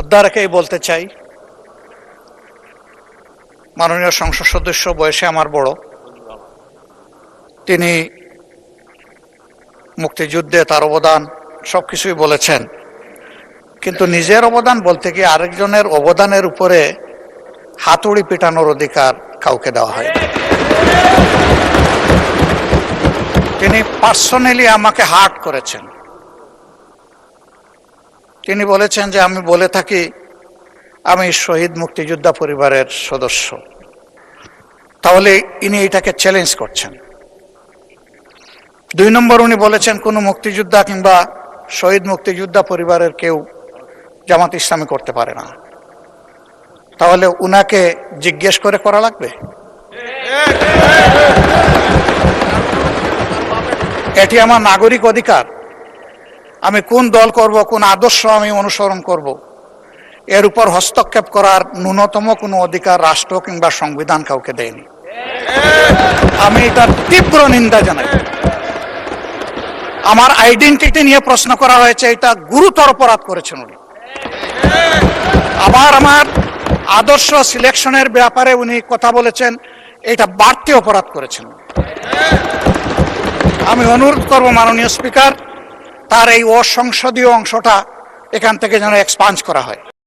শ্রদ্ধা রেখেই বলতে চাই, মাননীয় সংসদ সদস্য বয়সে আমার বড়, তিনি মুক্তিযুদ্ধে তার অবদান সবকিছুই বলেছেন, কিন্তু নিজের অবদান বলতে গিয়ে আরেকজনের অবদানের উপরে হাতুড়ি পিটানোর অধিকার কাউকে দেওয়া হয়। তিনি পার্সোনালি আমাকে হার্ট করেছেন। তিনি বলেছেন যে আমি বলে থাকি আমি শহীদ মুক্তিযোদ্ধা পরিবারের সদস্য, তাহলে ইনি এটাকে চ্যালেঞ্জ করছেন। 2 নম্বর, উনি বলেছেন কোনো মুক্তিযোদ্ধা কিংবা শহীদ মুক্তিযোদ্ধা পরিবারের কেউ জামাত ইসলামী করতে পারে না, তাহলে উনাকে জিজ্ঞেস করে করা লাগবে? এটি আমার নাগরিক অধিকার। আমি কোন দল করব, কোন আদর্শ আমি অনুসরণ করব, এর উপর হস্তক্ষেপ করার ন্যূনতম কোনো অধিকার রাষ্ট্র কিংবা সংবিধান কাউকে দেয়নি। আমি এটার তীব্র নিন্দা জানাই। আমার আইডেন্টিটি নিয়ে প্রশ্ন করা হয়েছে, এটা গুরুতর অপরাধ করেছেন উনি। আমার আদর্শ সিলেকশনের ব্যাপারে উনি কথা বলেছেন, এটা বাড়তি অপরাধ করেছেন। আমি অনুরোধ করব মাননীয় স্পিকার, তার এই অসংসদীয় অংশটা এখান থেকে যেন এক্সপাঞ্জ করা হয়।